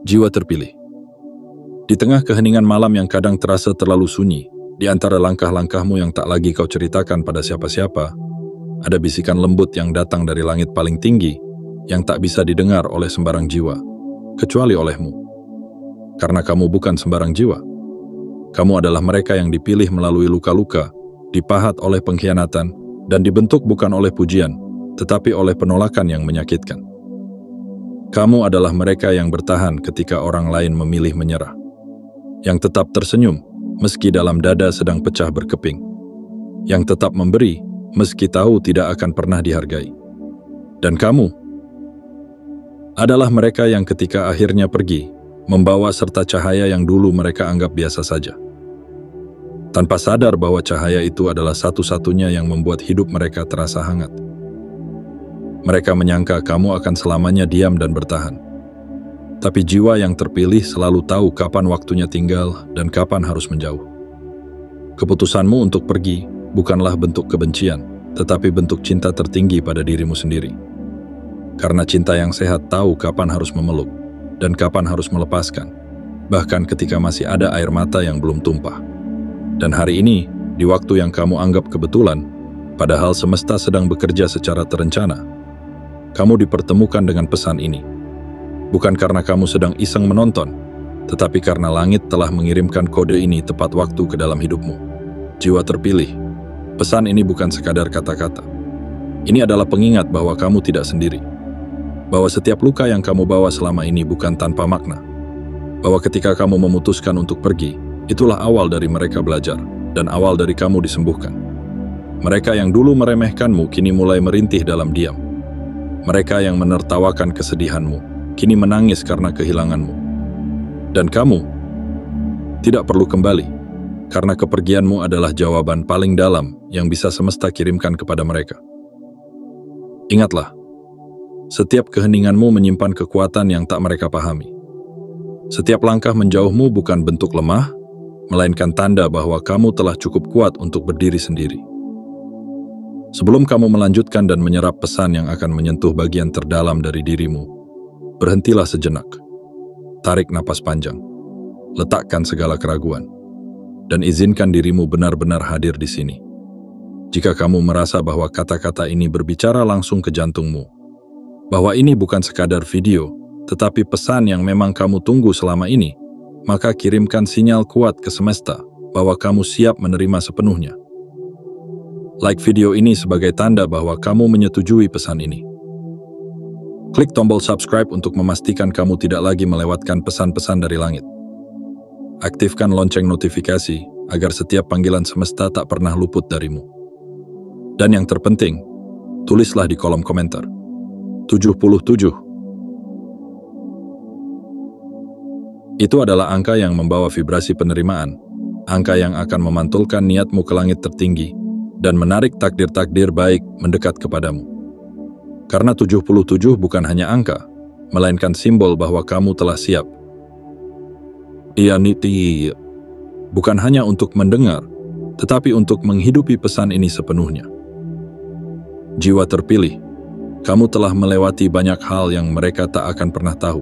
Jiwa terpilih. Di tengah keheningan malam yang kadang terasa terlalu sunyi, di antara langkah-langkahmu yang tak lagi kau ceritakan pada siapa-siapa, ada bisikan lembut yang datang dari langit paling tinggi yang tak bisa didengar oleh sembarang jiwa, kecuali olehmu. Karena kamu bukan sembarang jiwa. Kamu adalah mereka yang dipilih melalui luka-luka, dipahat oleh pengkhianatan, dan dibentuk bukan oleh pujian, tetapi oleh penolakan yang menyakitkan. Kamu adalah mereka yang bertahan ketika orang lain memilih menyerah. Yang tetap tersenyum, meski dalam dada sedang pecah berkeping. Yang tetap memberi, meski tahu tidak akan pernah dihargai. Dan kamu adalah mereka yang ketika akhirnya pergi, membawa serta cahaya yang dulu mereka anggap biasa saja. Tanpa sadar bahwa cahaya itu adalah satu-satunya yang membuat hidup mereka terasa hangat. Mereka menyangka kamu akan selamanya diam dan bertahan. Tapi jiwa yang terpilih selalu tahu kapan waktunya tinggal dan kapan harus menjauh. Keputusanmu untuk pergi bukanlah bentuk kebencian, tetapi bentuk cinta tertinggi pada dirimu sendiri. Karena cinta yang sehat tahu kapan harus memeluk dan kapan harus melepaskan, bahkan ketika masih ada air mata yang belum tumpah. Dan hari ini, di waktu yang kamu anggap kebetulan, padahal semesta sedang bekerja secara terencana, kamu dipertemukan dengan pesan ini. Bukan karena kamu sedang iseng menonton, tetapi karena langit telah mengirimkan kode ini tepat waktu ke dalam hidupmu. Jiwa terpilih. Pesan ini bukan sekadar kata-kata. Ini adalah pengingat bahwa kamu tidak sendiri. Bahwa setiap luka yang kamu bawa selama ini bukan tanpa makna. Bahwa ketika kamu memutuskan untuk pergi, itulah awal dari mereka belajar, dan awal dari kamu disembuhkan. Mereka yang dulu meremehkanmu kini mulai merintih dalam diam. Mereka yang menertawakan kesedihanmu, kini menangis karena kehilanganmu. Dan kamu tidak perlu kembali, karena kepergianmu adalah jawaban paling dalam yang bisa semesta kirimkan kepada mereka. Ingatlah, setiap keheninganmu menyimpan kekuatan yang tak mereka pahami. Setiap langkah menjauhmu bukan bentuk lemah, melainkan tanda bahwa kamu telah cukup kuat untuk berdiri sendiri. Sebelum kamu melanjutkan dan menyerap pesan yang akan menyentuh bagian terdalam dari dirimu, berhentilah sejenak. Tarik napas panjang. Letakkan segala keraguan. Dan izinkan dirimu benar-benar hadir di sini. Jika kamu merasa bahwa kata-kata ini berbicara langsung ke jantungmu, bahwa ini bukan sekadar video, tetapi pesan yang memang kamu tunggu selama ini, maka kirimkan sinyal kuat ke semesta bahwa kamu siap menerima sepenuhnya. Like video ini sebagai tanda bahwa kamu menyetujui pesan ini. Klik tombol subscribe untuk memastikan kamu tidak lagi melewatkan pesan-pesan dari langit. Aktifkan lonceng notifikasi agar setiap panggilan semesta tak pernah luput darimu. Dan yang terpenting, tulislah di kolom komentar. 77. Itu adalah angka yang membawa vibrasi penerimaan, angka yang akan memantulkan niatmu ke langit tertinggi, dan menarik takdir-takdir baik mendekat kepadamu. Karena 77 bukan hanya angka, melainkan simbol bahwa kamu telah siap. Niti, bukan hanya untuk mendengar, tetapi untuk menghidupi pesan ini sepenuhnya. Jiwa terpilih, kamu telah melewati banyak hal yang mereka tak akan pernah tahu.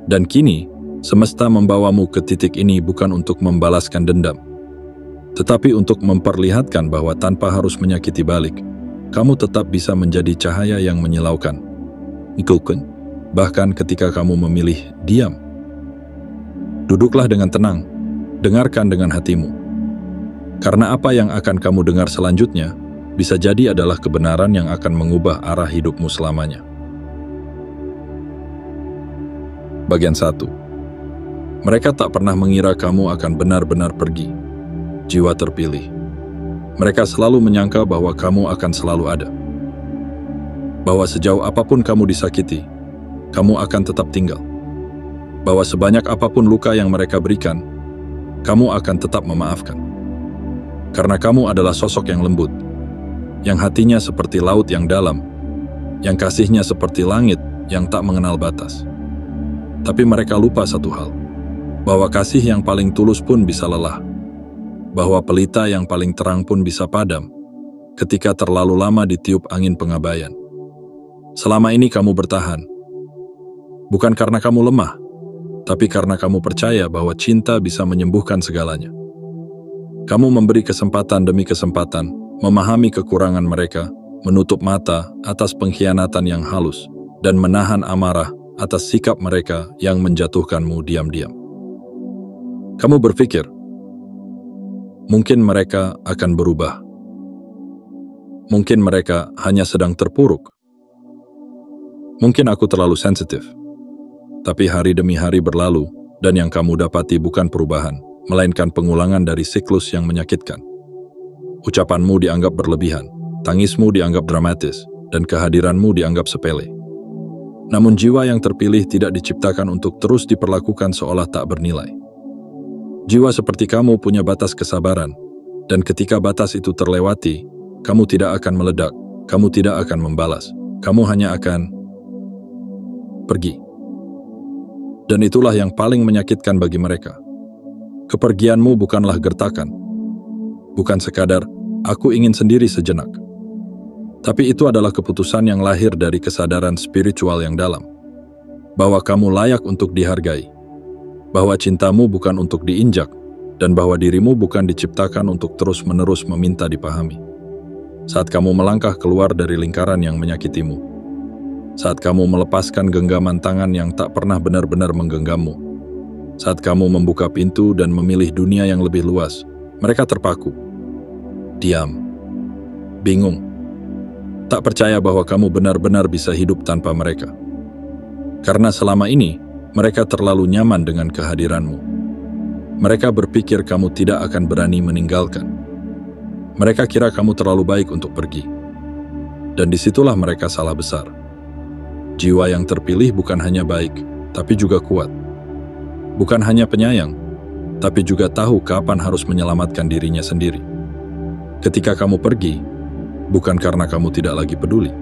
Dan kini, semesta membawamu ke titik ini bukan untuk membalaskan dendam, tetapi untuk memperlihatkan bahwa tanpa harus menyakiti balik, kamu tetap bisa menjadi cahaya yang menyilaukan. Bahkan ketika kamu memilih diam. Duduklah dengan tenang, dengarkan dengan hatimu. Karena apa yang akan kamu dengar selanjutnya, bisa jadi adalah kebenaran yang akan mengubah arah hidupmu selamanya. Bagian 1. Mereka tak pernah mengira kamu akan benar-benar pergi. Jiwa terpilih. Mereka selalu menyangka bahwa kamu akan selalu ada. Bahwa sejauh apapun kamu disakiti, kamu akan tetap tinggal. Bahwa sebanyak apapun luka yang mereka berikan, kamu akan tetap memaafkan. Karena kamu adalah sosok yang lembut, yang hatinya seperti laut yang dalam, yang kasihnya seperti langit yang tak mengenal batas. Tapi mereka lupa satu hal, bahwa kasih yang paling tulus pun bisa lelah. Bahwa pelita yang paling terang pun bisa padam ketika terlalu lama ditiup angin pengabaian. Selama ini kamu bertahan, bukan karena kamu lemah, tapi karena kamu percaya bahwa cinta bisa menyembuhkan segalanya. Kamu memberi kesempatan demi kesempatan, memahami kekurangan mereka, menutup mata atas pengkhianatan yang halus, dan menahan amarah atas sikap mereka yang menjatuhkanmu diam-diam. Kamu berpikir, mungkin mereka akan berubah. Mungkin mereka hanya sedang terpuruk. Mungkin aku terlalu sensitif. Tapi hari demi hari berlalu, dan yang kamu dapati bukan perubahan, melainkan pengulangan dari siklus yang menyakitkan. Ucapanmu dianggap berlebihan, tangismu dianggap dramatis, dan kehadiranmu dianggap sepele. Namun jiwa yang terpilih tidak diciptakan untuk terus diperlakukan seolah tak bernilai. Jiwa seperti kamu punya batas kesabaran, dan ketika batas itu terlewati, kamu tidak akan meledak, kamu tidak akan membalas, kamu hanya akan pergi. Dan itulah yang paling menyakitkan bagi mereka. Kepergianmu bukanlah gertakan, bukan sekadar aku ingin sendiri sejenak. Tapi itu adalah keputusan yang lahir dari kesadaran spiritual yang dalam, bahwa kamu layak untuk dihargai, bahwa cintamu bukan untuk diinjak, dan bahwa dirimu bukan diciptakan untuk terus-menerus meminta dipahami. Saat kamu melangkah keluar dari lingkaran yang menyakitimu, saat kamu melepaskan genggaman tangan yang tak pernah benar-benar menggenggammu, saat kamu membuka pintu dan memilih dunia yang lebih luas, mereka terpaku, diam, bingung, tak percaya bahwa kamu benar-benar bisa hidup tanpa mereka. Karena selama ini, mereka terlalu nyaman dengan kehadiranmu. Mereka berpikir kamu tidak akan berani meninggalkan. Mereka kira kamu terlalu baik untuk pergi. Dan disitulah mereka salah besar. Jiwa yang terpilih bukan hanya baik, tapi juga kuat. Bukan hanya penyayang, tapi juga tahu kapan harus menyelamatkan dirinya sendiri. Ketika kamu pergi, bukan karena kamu tidak lagi peduli,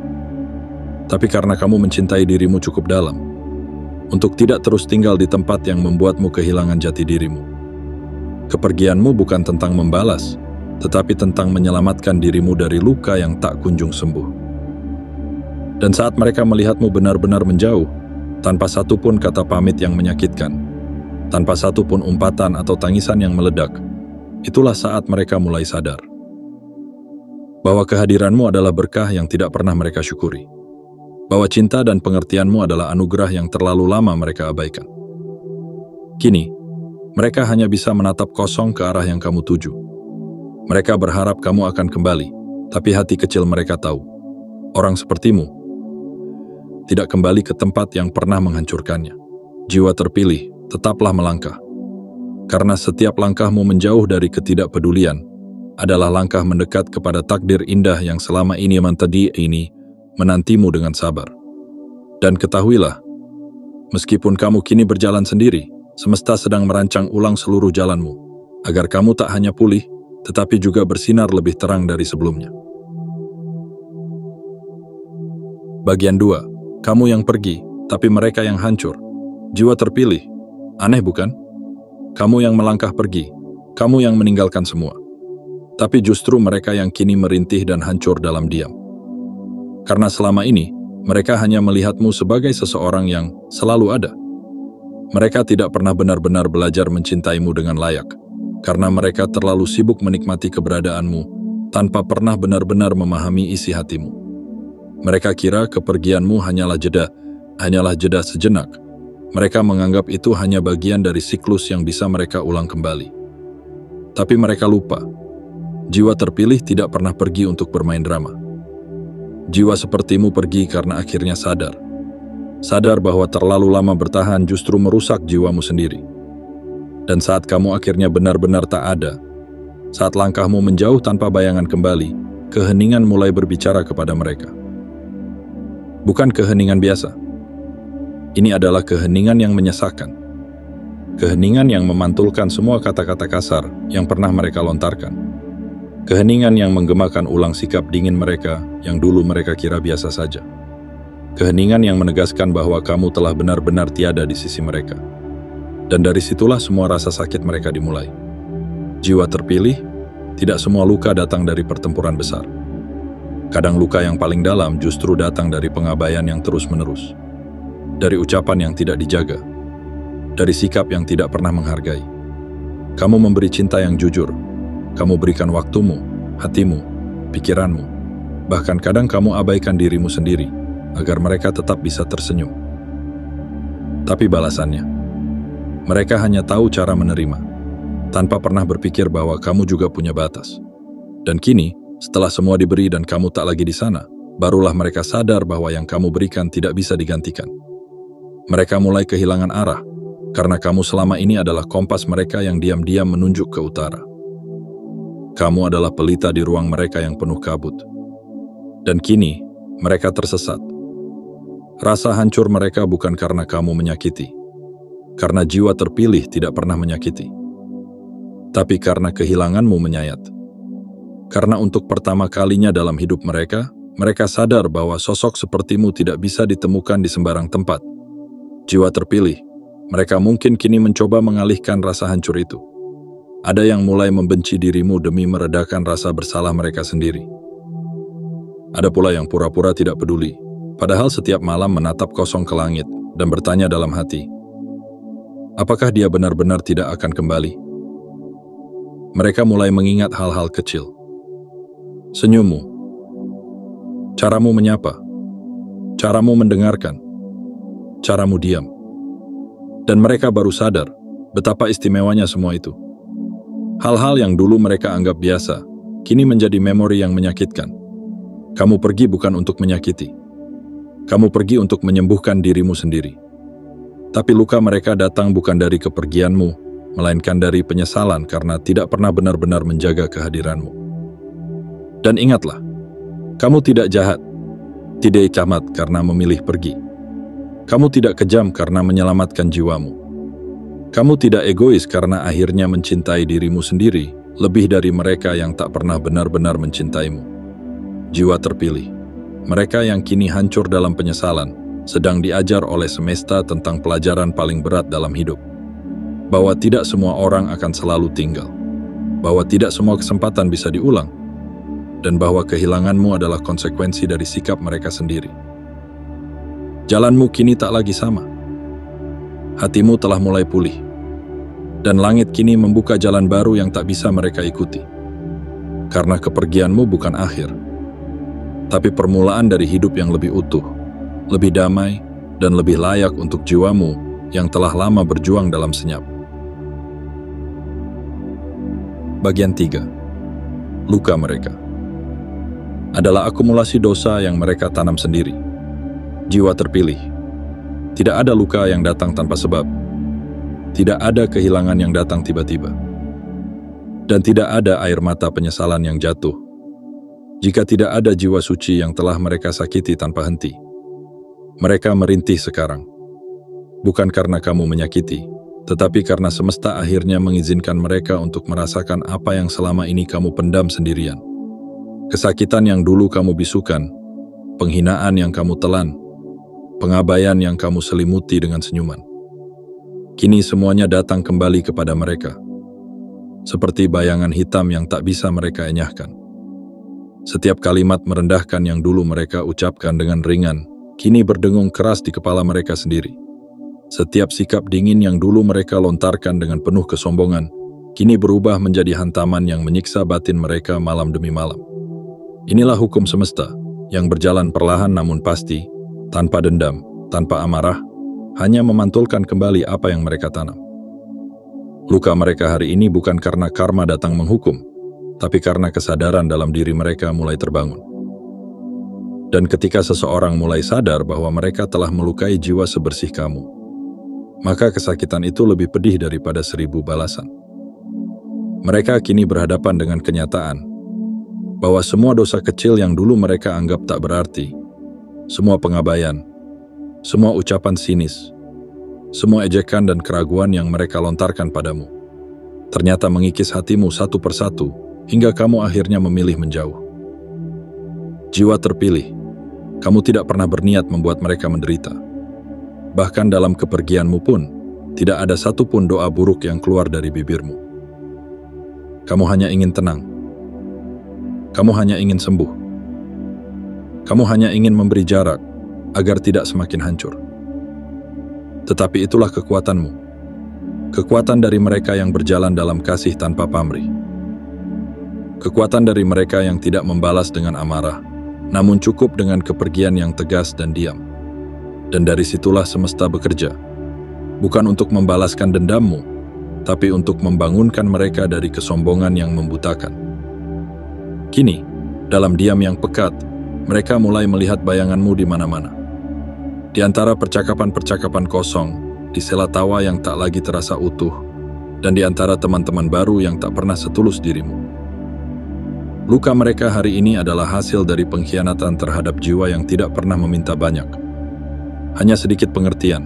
tapi karena kamu mencintai dirimu cukup dalam, untuk tidak terus tinggal di tempat yang membuatmu kehilangan jati dirimu. Kepergianmu bukan tentang membalas, tetapi tentang menyelamatkan dirimu dari luka yang tak kunjung sembuh. Dan saat mereka melihatmu benar-benar menjauh, tanpa satupun kata pamit yang menyakitkan, tanpa satupun umpatan atau tangisan yang meledak, itulah saat mereka mulai sadar bahwa kehadiranmu adalah berkah yang tidak pernah mereka syukuri, bahwa cinta dan pengertianmu adalah anugerah yang terlalu lama mereka abaikan. Kini, mereka hanya bisa menatap kosong ke arah yang kamu tuju. Mereka berharap kamu akan kembali, tapi hati kecil mereka tahu, orang sepertimu tidak kembali ke tempat yang pernah menghancurkannya. Jiwa terpilih, tetaplah melangkah. Karena setiap langkahmu menjauh dari ketidakpedulian adalah langkah mendekat kepada takdir indah yang selama ini menantimu dengan sabar. Dan ketahuilah, meskipun kamu kini berjalan sendiri, semesta sedang merancang ulang seluruh jalanmu, agar kamu tak hanya pulih, tetapi juga bersinar lebih terang dari sebelumnya. Bagian 2. Kamu yang pergi, tapi mereka yang hancur. Jiwa terpilih. Aneh bukan? Kamu yang melangkah pergi, kamu yang meninggalkan semua. Tapi justru mereka yang kini merintih dan hancur dalam diam. Karena selama ini, mereka hanya melihatmu sebagai seseorang yang selalu ada. Mereka tidak pernah benar-benar belajar mencintaimu dengan layak, karena mereka terlalu sibuk menikmati keberadaanmu, tanpa pernah benar-benar memahami isi hatimu. Mereka kira kepergianmu hanyalah jeda sejenak. Mereka menganggap itu hanya bagian dari siklus yang bisa mereka ulang kembali. Tapi mereka lupa, jiwa terpilih tidak pernah pergi untuk bermain drama. Jiwa sepertimu pergi karena akhirnya sadar bahwa terlalu lama bertahan justru merusak jiwamu sendiri. Dan saat kamu akhirnya benar-benar tak ada, saat langkahmu menjauh tanpa bayangan kembali, keheningan mulai berbicara kepada mereka. Bukan keheningan biasa. Ini adalah keheningan yang menyesakkan. Keheningan yang memantulkan semua kata-kata kasar yang pernah mereka lontarkan. Keheningan yang menggemakan ulang sikap dingin mereka yang dulu mereka kira biasa saja. Keheningan yang menegaskan bahwa kamu telah benar-benar tiada di sisi mereka. Dan dari situlah semua rasa sakit mereka dimulai. Jiwa terpilih, tidak semua luka datang dari pertempuran besar. Kadang luka yang paling dalam justru datang dari pengabaian yang terus-menerus. Dari ucapan yang tidak dijaga. dari sikap yang tidak pernah menghargai. Kamu memberi cinta yang jujur. Kamu berikan waktumu, hatimu, pikiranmu. Bahkan kadang kamu abaikan dirimu sendiri agar mereka tetap bisa tersenyum. Tapi balasannya, mereka hanya tahu cara menerima, tanpa pernah berpikir bahwa kamu juga punya batas. Dan kini, setelah semua diberi dan kamu tak lagi di sana, barulah mereka sadar bahwa yang kamu berikan tidak bisa digantikan. Mereka mulai kehilangan arah, karena kamu selama ini adalah kompas mereka yang diam-diam menunjuk ke utara. Kamu adalah pelita di ruang mereka yang penuh kabut. Dan kini, mereka tersesat. Rasa hancur mereka bukan karena kamu menyakiti, karena jiwa terpilih tidak pernah menyakiti, tapi karena kehilanganmu menyayat. Karena untuk pertama kalinya dalam hidup mereka, mereka sadar bahwa sosok sepertimu tidak bisa ditemukan di sembarang tempat. Jiwa terpilih, mereka mungkin kini mencoba mengalihkan rasa hancur itu. Ada yang mulai membenci dirimu demi meredakan rasa bersalah mereka sendiri. Ada pula yang pura-pura tidak peduli, padahal setiap malam menatap kosong ke langit dan bertanya dalam hati, apakah dia benar-benar tidak akan kembali? Mereka mulai mengingat hal-hal kecil. Senyummu, caramu menyapa, caramu mendengarkan, caramu diam. Dan mereka baru sadar betapa istimewanya semua itu. Hal-hal yang dulu mereka anggap biasa, kini menjadi memori yang menyakitkan. Kamu pergi bukan untuk menyakiti. Kamu pergi untuk menyembuhkan dirimu sendiri. Tapi luka mereka datang bukan dari kepergianmu, melainkan dari penyesalan karena tidak pernah benar-benar menjaga kehadiranmu. Dan ingatlah, kamu tidak jahat, tidak camat karena memilih pergi. Kamu tidak kejam karena menyelamatkan jiwamu. Kamu tidak egois karena akhirnya mencintai dirimu sendiri lebih dari mereka yang tak pernah benar-benar mencintaimu. Jiwa terpilih, mereka yang kini hancur dalam penyesalan, sedang diajar oleh semesta tentang pelajaran paling berat dalam hidup. Bahwa tidak semua orang akan selalu tinggal. Bahwa tidak semua kesempatan bisa diulang. Dan bahwa kehilanganmu adalah konsekuensi dari sikap mereka sendiri. Jalanmu kini tak lagi sama. Hatimu telah mulai pulih. Dan langit kini membuka jalan baru yang tak bisa mereka ikuti. Karena kepergianmu bukan akhir, tapi permulaan dari hidup yang lebih utuh, lebih damai, dan lebih layak untuk jiwamu yang telah lama berjuang dalam senyap. Bagian 3. Luka mereka adalah akumulasi dosa yang mereka tanam sendiri. Jiwa terpilih. Tidak ada luka yang datang tanpa sebab. Tidak ada kehilangan yang datang tiba-tiba. Dan tidak ada air mata penyesalan yang jatuh jika tidak ada jiwa suci yang telah mereka sakiti tanpa henti. Mereka merintih sekarang. Bukan karena kamu menyakiti, tetapi karena semesta akhirnya mengizinkan mereka untuk merasakan apa yang selama ini kamu pendam sendirian. Kesakitan yang dulu kamu bisukan, penghinaan yang kamu telan, pengabaian yang kamu selimuti dengan senyuman. Kini semuanya datang kembali kepada mereka, seperti bayangan hitam yang tak bisa mereka enyahkan. Setiap kalimat merendahkan yang dulu mereka ucapkan dengan ringan, kini berdengung keras di kepala mereka sendiri. Setiap sikap dingin yang dulu mereka lontarkan dengan penuh kesombongan, kini berubah menjadi hantaman yang menyiksa batin mereka malam demi malam. Inilah hukum semesta, yang berjalan perlahan namun pasti, tanpa dendam, tanpa amarah, hanya memantulkan kembali apa yang mereka tanam. Luka mereka hari ini bukan karena karma datang menghukum, tapi karena kesadaran dalam diri mereka mulai terbangun. Dan ketika seseorang mulai sadar bahwa mereka telah melukai jiwa sebersih kamu, maka kesakitan itu lebih pedih daripada 1000 balasan. Mereka kini berhadapan dengan kenyataan bahwa semua dosa kecil yang dulu mereka anggap tak berarti, semua pengabaian, semua ucapan sinis, semua ejekan dan keraguan yang mereka lontarkan padamu, ternyata mengikis hatimu satu persatu, hingga kamu akhirnya memilih menjauh. Jiwa terpilih, kamu tidak pernah berniat membuat mereka menderita. Bahkan dalam kepergianmu pun, tidak ada satupun doa buruk yang keluar dari bibirmu. Kamu hanya ingin tenang. Kamu hanya ingin sembuh. Kamu hanya ingin memberi jarak, agar tidak semakin hancur. Tetapi itulah kekuatanmu. Kekuatan dari mereka yang berjalan dalam kasih tanpa pamrih. Kekuatan dari mereka yang tidak membalas dengan amarah, namun cukup dengan kepergian yang tegas dan diam. Dan dari situlah semesta bekerja. Bukan untuk membalaskan dendammu, tapi untuk membangunkan mereka dari kesombongan yang membutakan. Kini, dalam diam yang pekat, mereka mulai melihat bayanganmu di mana-mana. Di antara percakapan-percakapan kosong, di sela tawa yang tak lagi terasa utuh, dan di antara teman-teman baru yang tak pernah setulus dirimu. Luka mereka hari ini adalah hasil dari pengkhianatan terhadap jiwa yang tidak pernah meminta banyak. Hanya sedikit pengertian,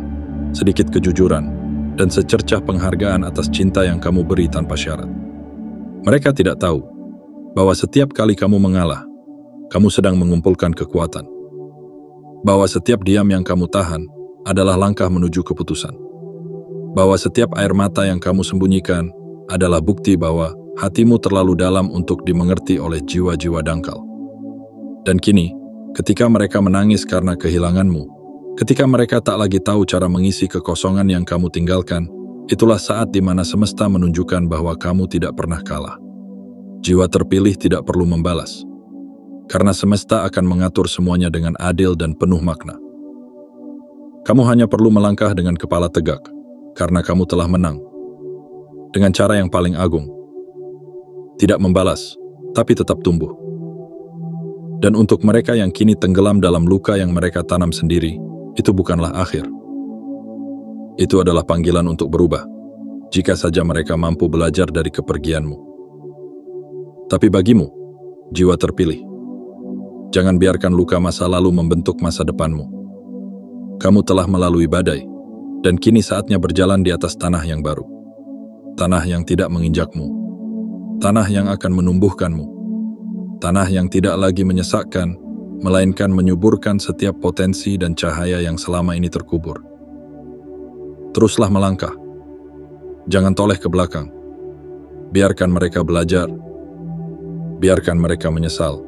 sedikit kejujuran, dan secercah penghargaan atas cinta yang kamu beri tanpa syarat. Mereka tidak tahu bahwa setiap kali kamu mengalah, kamu sedang mengumpulkan kekuatan. Bahwa setiap diam yang kamu tahan adalah langkah menuju keputusan. Bahwa setiap air mata yang kamu sembunyikan adalah bukti bahwa hatimu terlalu dalam untuk dimengerti oleh jiwa-jiwa dangkal. Dan kini, ketika mereka menangis karena kehilanganmu, ketika mereka tak lagi tahu cara mengisi kekosongan yang kamu tinggalkan, itulah saat di mana semesta menunjukkan bahwa kamu tidak pernah kalah. Jiwa terpilih tidak perlu membalas, karena semesta akan mengatur semuanya dengan adil dan penuh makna. Kamu hanya perlu melangkah dengan kepala tegak, karena kamu telah menang. Dengan cara yang paling agung. Tidak membalas, tapi tetap tumbuh. Dan untuk mereka yang kini tenggelam dalam luka yang mereka tanam sendiri, itu bukanlah akhir. Itu adalah panggilan untuk berubah, jika saja mereka mampu belajar dari kepergianmu. Tapi bagimu, jiwa terpilih, jangan biarkan luka masa lalu membentuk masa depanmu. Kamu telah melalui badai, dan kini saatnya berjalan di atas tanah yang baru. Tanah yang tidak menginjakmu. Tanah yang akan menumbuhkanmu. Tanah yang tidak lagi menyesakkan, melainkan menyuburkan setiap potensi dan cahaya yang selama ini terkubur. Teruslah melangkah. Jangan toleh ke belakang. Biarkan mereka belajar. Biarkan mereka menyesal.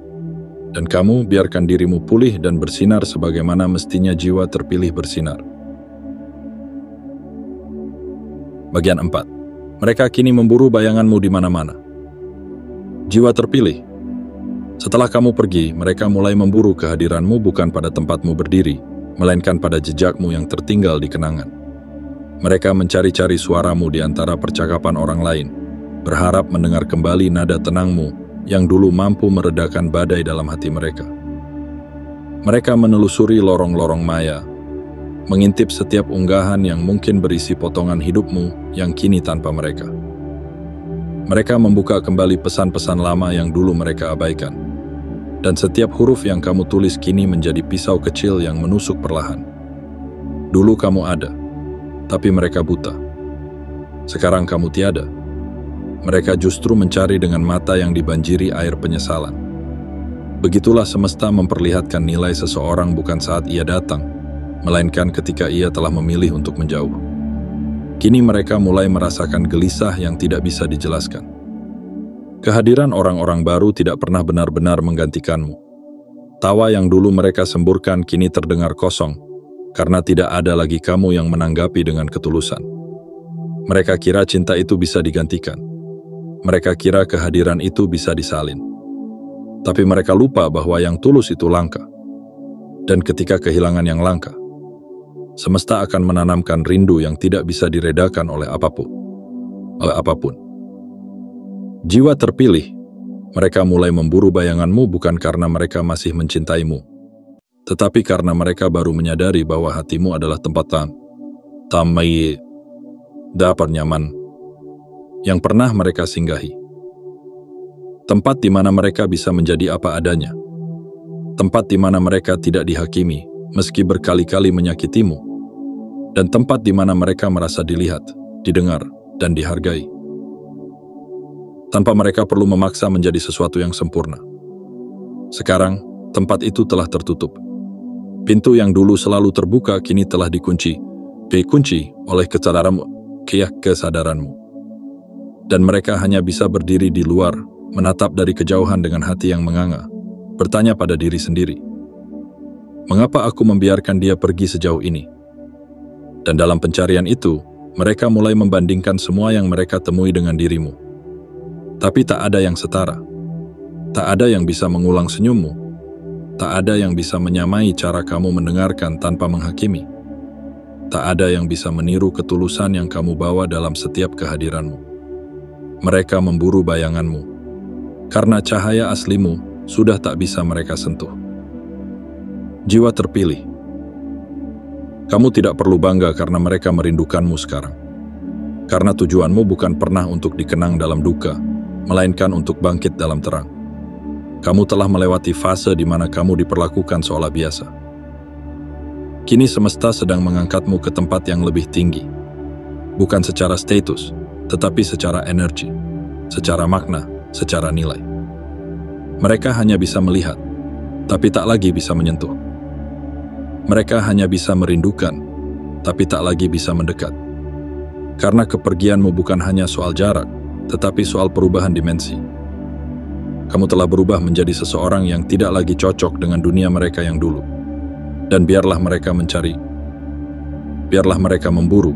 Dan kamu biarkan dirimu pulih dan bersinar sebagaimana mestinya jiwa terpilih bersinar. Bagian 4. Mereka kini memburu bayanganmu di mana-mana. Jiwa terpilih. Setelah kamu pergi, mereka mulai memburu kehadiranmu bukan pada tempatmu berdiri, melainkan pada jejakmu yang tertinggal di kenangan. Mereka mencari-cari suaramu di antara percakapan orang lain, berharap mendengar kembali nada tenangmu yang dulu mampu meredakan badai dalam hati mereka. Mereka menelusuri lorong-lorong maya, mengintip setiap unggahan yang mungkin berisi potongan hidupmu yang kini tanpa mereka. Mereka membuka kembali pesan-pesan lama yang dulu mereka abaikan, dan setiap huruf yang kamu tulis kini menjadi pisau kecil yang menusuk perlahan. Dulu kamu ada, tapi mereka buta. Sekarang kamu tiada. Mereka justru mencari dengan mata yang dibanjiri air penyesalan. Begitulah semesta memperlihatkan nilai seseorang bukan saat ia datang, melainkan ketika ia telah memilih untuk menjauh. Kini mereka mulai merasakan gelisah yang tidak bisa dijelaskan. Kehadiran orang-orang baru tidak pernah benar-benar menggantikanmu. Tawa yang dulu mereka semburkan kini terdengar kosong, karena tidak ada lagi kamu yang menanggapi dengan ketulusan. Mereka kira cinta itu bisa digantikan. Mereka kira kehadiran itu bisa disalin. Tapi mereka lupa bahwa yang tulus itu langka. Dan ketika kehilangan yang langka, semesta akan menanamkan rindu yang tidak bisa diredakan oleh apapun. Jiwa terpilih, mereka mulai memburu bayanganmu bukan karena mereka masih mencintaimu, tetapi karena mereka baru menyadari bahwa hatimu adalah tempat dapat nyaman yang pernah mereka singgahi. Tempat di mana mereka bisa menjadi apa adanya. Tempat di mana mereka tidak dihakimi, meski berkali-kali menyakitimu. Dan tempat di mana mereka merasa dilihat, didengar, dan dihargai. Tanpa mereka perlu memaksa menjadi sesuatu yang sempurna. Sekarang, tempat itu telah tertutup. Pintu yang dulu selalu terbuka kini telah dikunci oleh kesadaranmu. Dan mereka hanya bisa berdiri di luar, menatap dari kejauhan dengan hati yang menganga, bertanya pada diri sendiri, mengapa aku membiarkan dia pergi sejauh ini? Dan dalam pencarian itu, Mereka mulai membandingkan semua yang mereka temui dengan dirimu. Tapi tak ada yang setara. Tak ada yang bisa mengulang senyummu. Tak ada yang bisa menyamai cara kamu mendengarkan tanpa menghakimi. Tak ada yang bisa meniru ketulusan yang kamu bawa dalam setiap kehadiranmu. Mereka memburu bayanganmu, karena cahaya aslimu sudah tak bisa mereka sentuh. Jiwa terpilih. Kamu tidak perlu bangga karena mereka merindukanmu sekarang. Karena tujuanmu bukan pernah untuk dikenang dalam duka, melainkan untuk bangkit dalam terang. Kamu telah melewati fase di mana kamu diperlakukan seolah biasa. Kini semesta sedang mengangkatmu ke tempat yang lebih tinggi. Bukan secara status, tetapi secara energi, secara makna, secara nilai. Mereka hanya bisa melihat, tapi tak lagi bisa menyentuh. Mereka hanya bisa merindukan, tapi tak lagi bisa mendekat. Karena kepergianmu bukan hanya soal jarak, tetapi soal perubahan dimensi. Kamu telah berubah menjadi seseorang yang tidak lagi cocok dengan dunia mereka yang dulu. Dan biarlah mereka mencari, biarlah mereka memburu.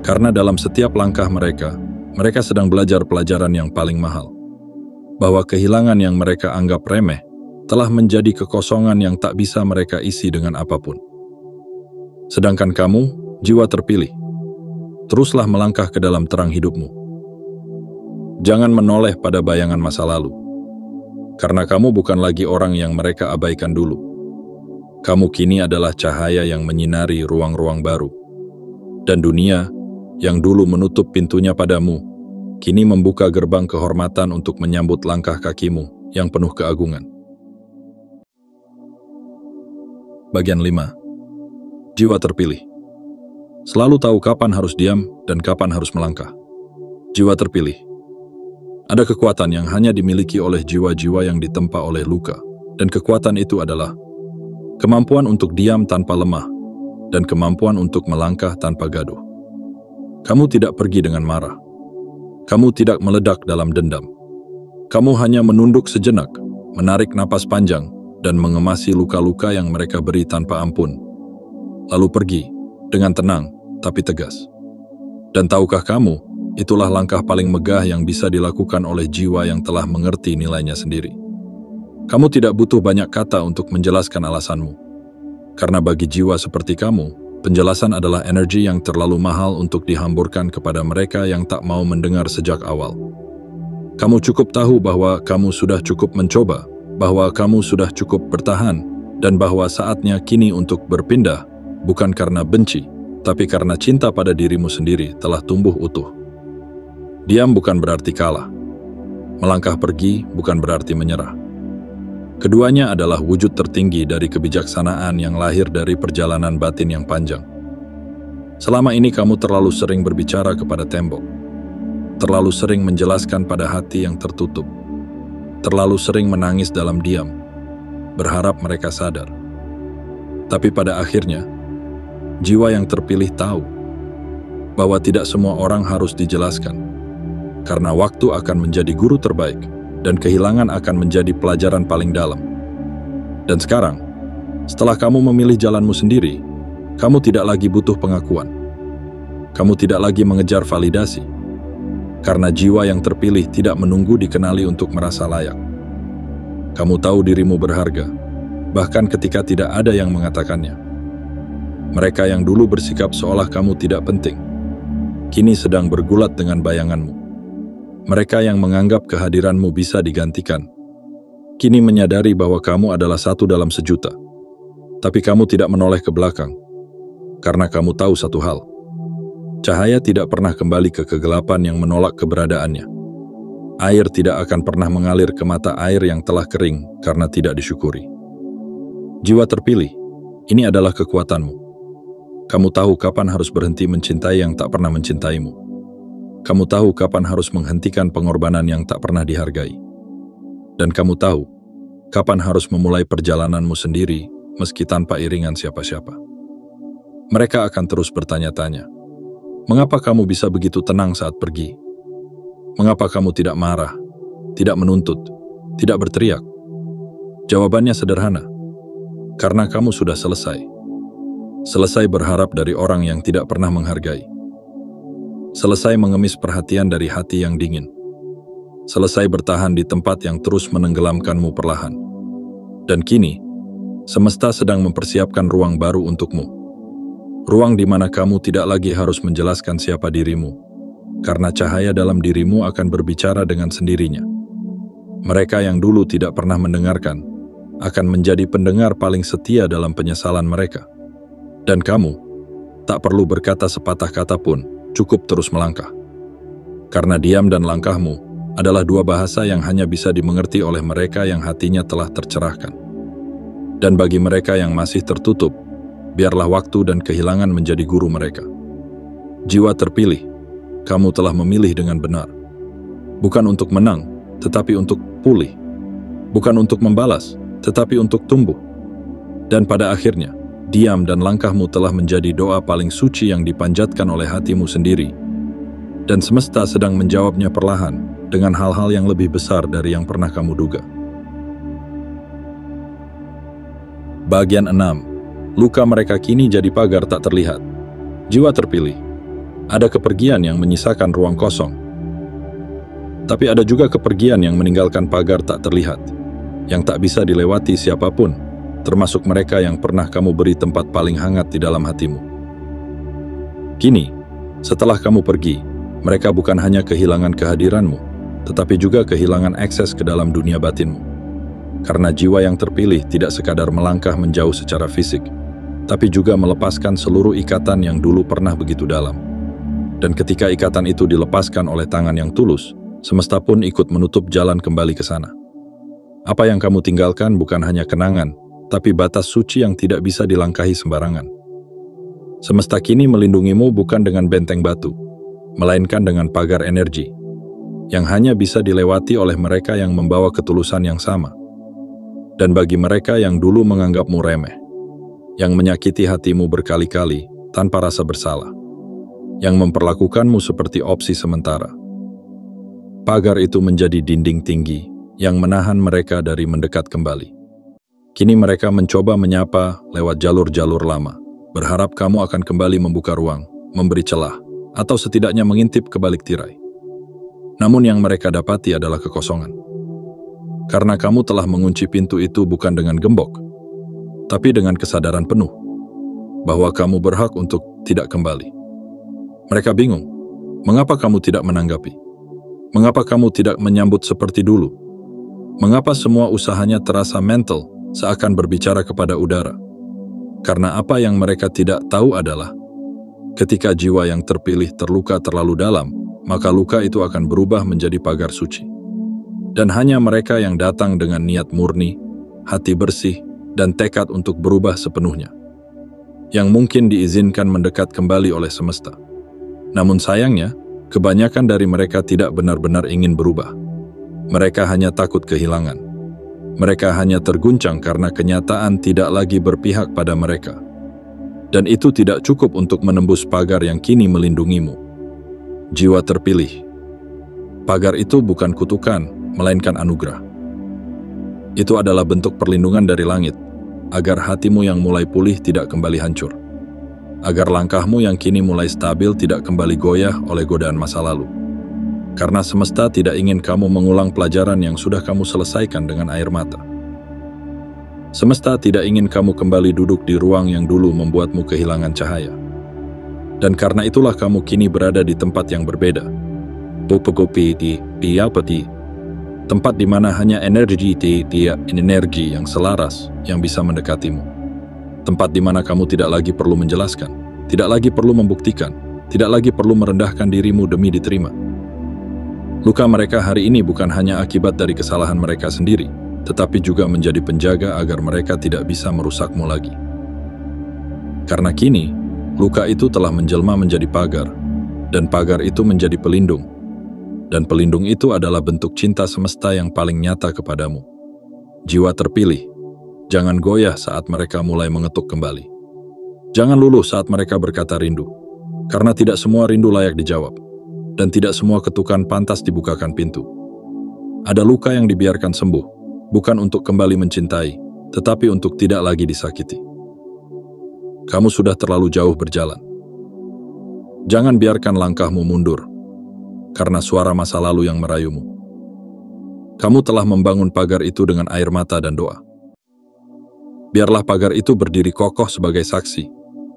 Karena dalam setiap langkah mereka, mereka sedang belajar pelajaran yang paling mahal. Bahwa kehilangan yang mereka anggap remeh telah menjadi kekosongan yang tak bisa mereka isi dengan apapun. Sedangkan kamu, jiwa terpilih, teruslah melangkah ke dalam terang hidupmu. Jangan menoleh pada bayangan masa lalu, karena kamu bukan lagi orang yang mereka abaikan dulu. Kamu kini adalah cahaya yang menyinari ruang-ruang baru. Dan dunia, yang dulu menutup pintunya padamu, kini membuka gerbang kehormatan untuk menyambut langkah kakimu yang penuh keagungan. Bagian 5. Jiwa terpilih. Selalu tahu kapan harus diam dan kapan harus melangkah. Jiwa terpilih. Ada kekuatan yang hanya dimiliki oleh jiwa-jiwa yang ditempa oleh luka, dan kekuatan itu adalah kemampuan untuk diam tanpa lemah, dan kemampuan untuk melangkah tanpa gaduh. Kamu tidak pergi dengan marah. Kamu tidak meledak dalam dendam. Kamu hanya menunduk sejenak, menarik napas panjang, dan mengemasi luka-luka yang mereka beri tanpa ampun. Lalu pergi, dengan tenang, tapi tegas. Dan tahukah kamu, itulah langkah paling megah yang bisa dilakukan oleh jiwa yang telah mengerti nilainya sendiri. Kamu tidak butuh banyak kata untuk menjelaskan alasanmu. Karena bagi jiwa seperti kamu, penjelasan adalah energi yang terlalu mahal untuk dihamburkan kepada mereka yang tak mau mendengar sejak awal. Kamu cukup tahu bahwa kamu sudah cukup mencoba, bahwa kamu sudah cukup bertahan, dan bahwa saatnya kini untuk berpindah, bukan karena benci, tapi karena cinta pada dirimu sendiri telah tumbuh utuh. Diam bukan berarti kalah. Melangkah pergi bukan berarti menyerah. Keduanya adalah wujud tertinggi dari kebijaksanaan yang lahir dari perjalanan batin yang panjang. Selama ini kamu terlalu sering berbicara kepada tembok, terlalu sering menjelaskan pada hati yang tertutup, terlalu sering menangis dalam diam, berharap mereka sadar. Tapi pada akhirnya, jiwa yang terpilih tahu bahwa tidak semua orang harus dijelaskan, karena waktu akan menjadi guru terbaik, dan kehilangan akan menjadi pelajaran paling dalam. Dan sekarang, setelah kamu memilih jalanmu sendiri, kamu tidak lagi butuh pengakuan. Kamu tidak lagi mengejar validasi, karena jiwa yang terpilih tidak menunggu dikenali untuk merasa layak. Kamu tahu dirimu berharga, bahkan ketika tidak ada yang mengatakannya. Mereka yang dulu bersikap seolah kamu tidak penting, kini sedang bergulat dengan bayanganmu. Mereka yang menganggap kehadiranmu bisa digantikan, kini menyadari bahwa kamu adalah satu dalam sejuta. Tapi kamu tidak menoleh ke belakang, karena kamu tahu satu hal. Cahaya tidak pernah kembali ke kegelapan yang menolak keberadaannya. Air tidak akan pernah mengalir ke mata air yang telah kering karena tidak disyukuri. Jiwa terpilih, ini adalah kekuatanmu. Kamu tahu kapan harus berhenti mencintai yang tak pernah mencintaimu. Kamu tahu kapan harus menghentikan pengorbanan yang tak pernah dihargai. Dan kamu tahu kapan harus memulai perjalananmu sendiri meski tanpa iringan siapa-siapa. Mereka akan terus bertanya-tanya, mengapa kamu bisa begitu tenang saat pergi? Mengapa kamu tidak marah, tidak menuntut, tidak berteriak? Jawabannya sederhana, karena kamu sudah selesai. Selesai berharap dari orang yang tidak pernah menghargai. Selesai mengemis perhatian dari hati yang dingin. Selesai bertahan di tempat yang terus menenggelamkanmu perlahan. Dan kini, semesta sedang mempersiapkan ruang baru untukmu. Ruang di mana kamu tidak lagi harus menjelaskan siapa dirimu, karena cahaya dalam dirimu akan berbicara dengan sendirinya. Mereka yang dulu tidak pernah mendengarkan, akan menjadi pendengar paling setia dalam penyesalan mereka. Dan kamu, tak perlu berkata sepatah kata pun, cukup terus melangkah. Karena diam dan langkahmu adalah dua bahasa yang hanya bisa dimengerti oleh mereka yang hatinya telah tercerahkan. Dan bagi mereka yang masih tertutup, biarlah waktu dan kehilangan menjadi guru mereka. Jiwa terpilih, kamu telah memilih dengan benar. Bukan untuk menang, tetapi untuk pulih. Bukan untuk membalas, tetapi untuk tumbuh. Dan pada akhirnya, diam dan langkahmu telah menjadi doa paling suci yang dipanjatkan oleh hatimu sendiri. Dan semesta sedang menjawabnya perlahan, dengan hal-hal yang lebih besar dari yang pernah kamu duga. Bagian 6. Luka mereka kini jadi pagar tak terlihat. Jiwa terpilih. Ada kepergian yang menyisakan ruang kosong. Tapi ada juga kepergian yang meninggalkan pagar tak terlihat, yang tak bisa dilewati siapapun, termasuk mereka yang pernah kamu beri tempat paling hangat di dalam hatimu. Kini, setelah kamu pergi, mereka bukan hanya kehilangan kehadiranmu, tetapi juga kehilangan akses ke dalam dunia batinmu. Karena jiwa yang terpilih tidak sekadar melangkah menjauh secara fisik, tapi juga melepaskan seluruh ikatan yang dulu pernah begitu dalam. Dan ketika ikatan itu dilepaskan oleh tangan yang tulus, semesta pun ikut menutup jalan kembali ke sana. Apa yang kamu tinggalkan bukan hanya kenangan, tapi batas suci yang tidak bisa dilangkahi sembarangan. Semesta kini melindungimu bukan dengan benteng batu, melainkan dengan pagar energi, yang hanya bisa dilewati oleh mereka yang membawa ketulusan yang sama. Dan bagi mereka yang dulu menganggapmu remeh, yang menyakiti hatimu berkali-kali tanpa rasa bersalah, yang memperlakukanmu seperti opsi sementara, pagar itu menjadi dinding tinggi yang menahan mereka dari mendekat kembali. Kini mereka mencoba menyapa lewat jalur-jalur lama, berharap kamu akan kembali membuka ruang, memberi celah, atau setidaknya mengintip ke balik tirai. Namun yang mereka dapati adalah kekosongan. Karena kamu telah mengunci pintu itu bukan dengan gembok, tapi dengan kesadaran penuh bahwa kamu berhak untuk tidak kembali. Mereka bingung, mengapa kamu tidak menanggapi? Mengapa kamu tidak menyambut seperti dulu? Mengapa semua usahanya terasa mental, seakan berbicara kepada udara? Karena apa yang mereka tidak tahu adalah, ketika jiwa yang terpilih terluka terlalu dalam, maka luka itu akan berubah menjadi pagar suci. Dan hanya mereka yang datang dengan niat murni, hati bersih, dan tekad untuk berubah sepenuhnya, yang mungkin diizinkan mendekat kembali oleh semesta. Namun sayangnya, kebanyakan dari mereka tidak benar-benar ingin berubah. Mereka hanya takut kehilangan. Mereka hanya terguncang karena kenyataan tidak lagi berpihak pada mereka. Dan itu tidak cukup untuk menembus pagar yang kini melindungimu. Jiwa terpilih. Pagar itu bukan kutukan, melainkan anugerah. Itu adalah bentuk perlindungan dari langit, agar hatimu yang mulai pulih tidak kembali hancur. Agar langkahmu yang kini mulai stabil tidak kembali goyah oleh godaan masa lalu. Karena semesta tidak ingin kamu mengulang pelajaran yang sudah kamu selesaikan dengan air mata. Semesta tidak ingin kamu kembali duduk di ruang yang dulu membuatmu kehilangan cahaya. Dan karena itulah kamu kini berada di tempat yang berbeda. Tempat di mana hanya energi yang selaras yang bisa mendekatimu. Tempat di mana kamu tidak lagi perlu menjelaskan, tidak lagi perlu membuktikan, tidak lagi perlu merendahkan dirimu demi diterima. Luka mereka hari ini bukan hanya akibat dari kesalahan mereka sendiri, tetapi juga menjadi penjaga agar mereka tidak bisa merusakmu lagi. Karena kini, luka itu telah menjelma menjadi pagar, dan pagar itu menjadi pelindung. Dan pelindung itu adalah bentuk cinta semesta yang paling nyata kepadamu. Jiwa terpilih, jangan goyah saat mereka mulai mengetuk kembali. Jangan luluh saat mereka berkata rindu, karena tidak semua rindu layak dijawab, dan tidak semua ketukan pantas dibukakan pintu. Ada luka yang dibiarkan sembuh, bukan untuk kembali mencintai, tetapi untuk tidak lagi disakiti. Kamu sudah terlalu jauh berjalan. Jangan biarkan langkahmu mundur, karena suara masa lalu yang merayumu. Kamu telah membangun pagar itu dengan air mata dan doa. Biarlah pagar itu berdiri kokoh sebagai saksi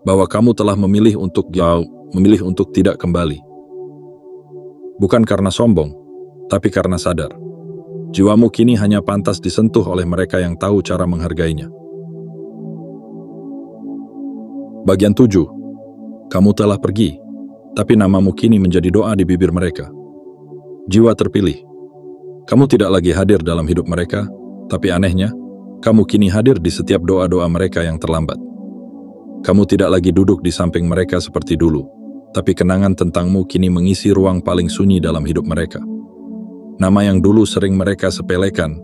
bahwa kamu telah memilih untuk tidak kembali. Bukan karena sombong, tapi karena sadar. Jiwamu kini hanya pantas disentuh oleh mereka yang tahu cara menghargainya. Bagian 7. Kamu telah pergi, tapi namamu kini menjadi doa di bibir mereka. Jiwa terpilih. Kamu tidak lagi hadir dalam hidup mereka, tapi anehnya, kamu kini hadir di setiap doa-doa mereka yang terlambat. Kamu tidak lagi duduk di samping mereka seperti dulu, tapi kenangan tentangmu kini mengisi ruang paling sunyi dalam hidup mereka. Nama yang dulu sering mereka sepelekan,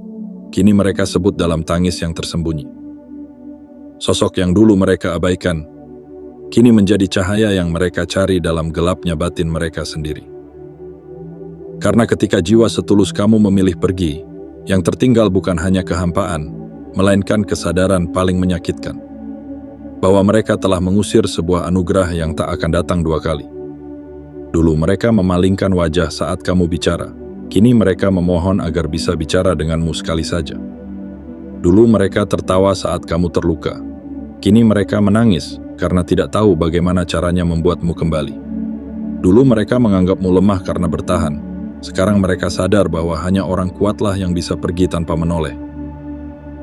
kini mereka sebut dalam tangis yang tersembunyi. Sosok yang dulu mereka abaikan, kini menjadi cahaya yang mereka cari dalam gelapnya batin mereka sendiri. Karena ketika jiwa setulus kamu memilih pergi, yang tertinggal bukan hanya kehampaan, melainkan kesadaran paling menyakitkan. Bahwa mereka telah mengusir sebuah anugerah yang tak akan datang dua kali. Dulu mereka memalingkan wajah saat kamu bicara, kini mereka memohon agar bisa bicara denganmu sekali saja. Dulu mereka tertawa saat kamu terluka, kini mereka menangis karena tidak tahu bagaimana caranya membuatmu kembali. Dulu mereka menganggapmu lemah karena bertahan, sekarang mereka sadar bahwa hanya orang kuatlah yang bisa pergi tanpa menoleh.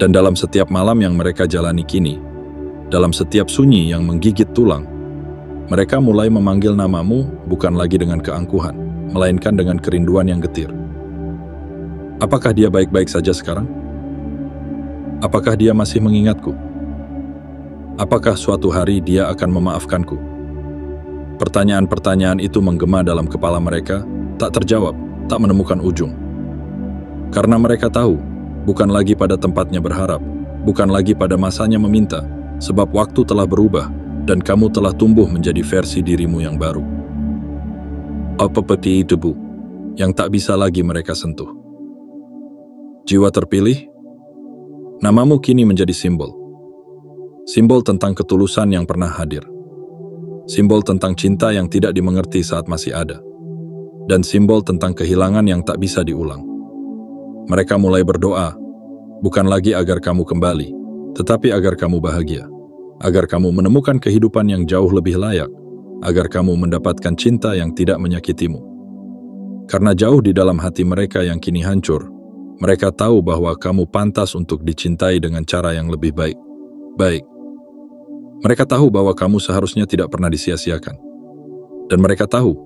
Dan dalam setiap malam yang mereka jalani kini, dalam setiap sunyi yang menggigit tulang, mereka mulai memanggil namamu bukan lagi dengan keangkuhan, melainkan dengan kerinduan yang getir. Apakah dia baik-baik saja sekarang? Apakah dia masih mengingatku? Apakah suatu hari dia akan memaafkanku? Pertanyaan-pertanyaan itu menggema dalam kepala mereka, tak terjawab, tak menemukan ujung. Karena mereka tahu, bukan lagi pada tempatnya berharap, bukan lagi pada masanya meminta, sebab waktu telah berubah, dan kamu telah tumbuh menjadi versi dirimu yang baru. Seperti debu, yang tak bisa lagi mereka sentuh. Jiwa terpilih, namamu kini menjadi simbol. Simbol tentang ketulusan yang pernah hadir. Simbol tentang cinta yang tidak dimengerti saat masih ada. Dan simbol tentang kehilangan yang tak bisa diulang. Mereka mulai berdoa, bukan lagi agar kamu kembali, tetapi agar kamu bahagia, agar kamu menemukan kehidupan yang jauh lebih layak, agar kamu mendapatkan cinta yang tidak menyakitimu. Karena jauh di dalam hati mereka yang kini hancur, mereka tahu bahwa kamu pantas untuk dicintai dengan cara yang lebih baik. Mereka tahu bahwa kamu seharusnya tidak pernah disia-siakan. Dan mereka tahu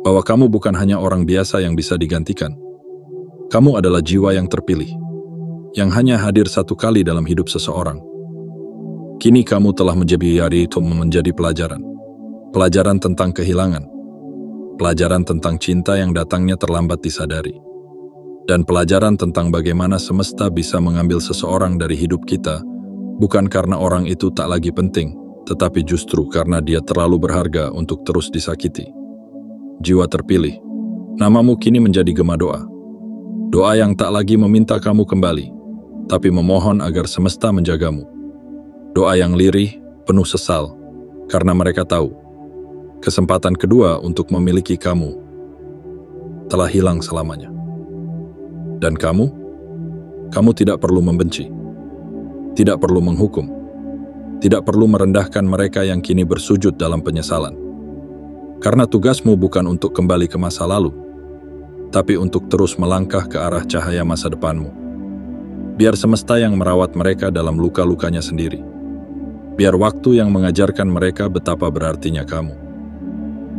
bahwa kamu bukan hanya orang biasa yang bisa digantikan. Kamu adalah jiwa yang terpilih, yang hanya hadir satu kali dalam hidup seseorang. Kini kamu telah menjadi pelajaran. Pelajaran tentang kehilangan. Pelajaran tentang cinta yang datangnya terlambat disadari. Dan pelajaran tentang bagaimana semesta bisa mengambil seseorang dari hidup kita, bukan karena orang itu tak lagi penting, tetapi justru karena dia terlalu berharga untuk terus disakiti. Jiwa terpilih, namamu kini menjadi gema doa. Doa yang tak lagi meminta kamu kembali, tapi memohon agar semesta menjagamu. Doa yang lirih, penuh sesal, karena mereka tahu, kesempatan kedua untuk memiliki kamu telah hilang selamanya. Dan kamu tidak perlu membenci, tidak perlu menghukum, tidak perlu merendahkan mereka yang kini bersujud dalam penyesalan. Karena tugasmu bukan untuk kembali ke masa lalu, tapi untuk terus melangkah ke arah cahaya masa depanmu. Biar semesta yang merawat mereka dalam luka-lukanya sendiri. Biar waktu yang mengajarkan mereka betapa berartinya kamu.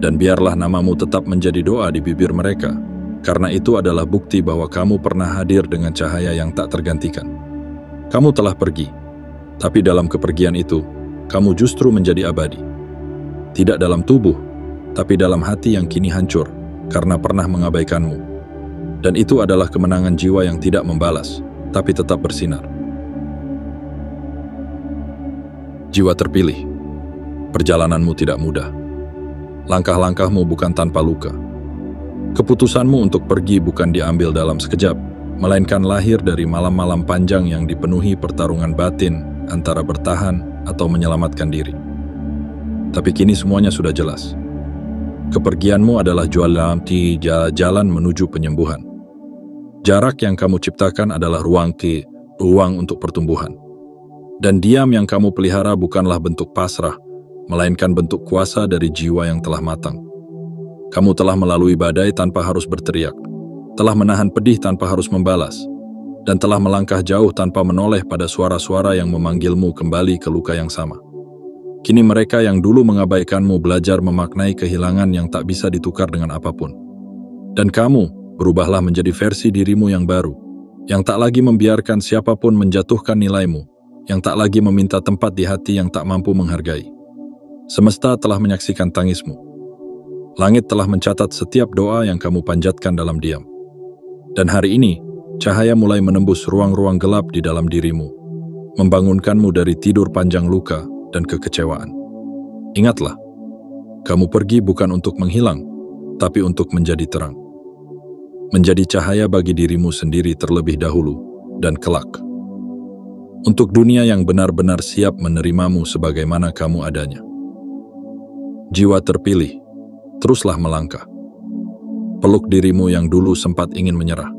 Dan biarlah namamu tetap menjadi doa di bibir mereka, karena itu adalah bukti bahwa kamu pernah hadir dengan cahaya yang tak tergantikan. Kamu telah pergi, tapi dalam kepergian itu, kamu justru menjadi abadi. Tidak dalam tubuh, tapi dalam hati yang kini hancur karena pernah mengabaikanmu. Dan itu adalah kemenangan jiwa yang tidak membalas, tapi tetap bersinar. Jiwa terpilih, perjalananmu tidak mudah. Langkah-langkahmu bukan tanpa luka. Keputusanmu untuk pergi bukan diambil dalam sekejap, melainkan lahir dari malam-malam panjang yang dipenuhi pertarungan batin antara bertahan atau menyelamatkan diri. Tapi kini semuanya sudah jelas. Kepergianmu adalah jalan menuju penyembuhan. Jarak yang kamu ciptakan adalah ruang untuk pertumbuhan. Dan diam yang kamu pelihara bukanlah bentuk pasrah, melainkan bentuk kuasa dari jiwa yang telah matang. Kamu telah melalui badai tanpa harus berteriak, telah menahan pedih tanpa harus membalas, dan telah melangkah jauh tanpa menoleh pada suara-suara yang memanggilmu kembali ke luka yang sama. Kini mereka yang dulu mengabaikanmu belajar memaknai kehilangan yang tak bisa ditukar dengan apapun. Dan kamu berubahlah menjadi versi dirimu yang baru, yang tak lagi membiarkan siapapun menjatuhkan nilaimu, yang tak lagi meminta tempat di hati yang tak mampu menghargai. Semesta telah menyaksikan tangismu. Langit telah mencatat setiap doa yang kamu panjatkan dalam diam. Dan hari ini, cahaya mulai menembus ruang-ruang gelap di dalam dirimu, membangunkanmu dari tidur panjang luka dan kekecewaan. Ingatlah, kamu pergi bukan untuk menghilang, tapi untuk menjadi terang. Menjadi cahaya bagi dirimu sendiri terlebih dahulu dan kelak. Untuk dunia yang benar-benar siap menerimamu sebagaimana kamu adanya. Jiwa terpilih, teruslah melangkah. Peluk dirimu yang dulu sempat ingin menyerah.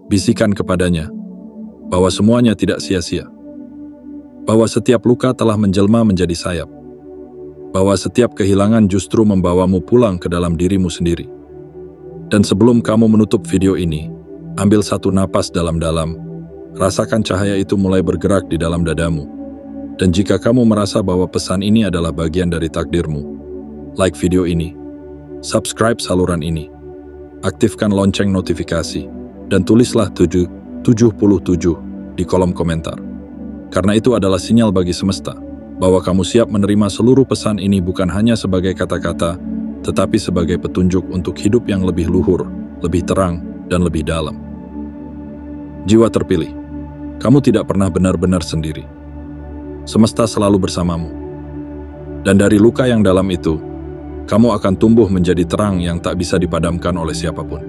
Bisikan kepadanya bahwa semuanya tidak sia-sia. Bahwa setiap luka telah menjelma menjadi sayap. Bahwa setiap kehilangan justru membawamu pulang ke dalam dirimu sendiri. Dan sebelum kamu menutup video ini, ambil satu napas dalam-dalam, rasakan cahaya itu mulai bergerak di dalam dadamu. Dan jika kamu merasa bahwa pesan ini adalah bagian dari takdirmu, like video ini, subscribe saluran ini, aktifkan lonceng notifikasi, dan tulislah 77 di kolom komentar. Karena itu adalah sinyal bagi semesta bahwa kamu siap menerima seluruh pesan ini bukan hanya sebagai kata-kata, tetapi sebagai petunjuk untuk hidup yang lebih luhur, lebih terang, dan lebih dalam. Jiwa terpilih, kamu tidak pernah benar-benar sendiri. Semesta selalu bersamamu. Dan dari luka yang dalam itu, kamu akan tumbuh menjadi terang yang tak bisa dipadamkan oleh siapapun.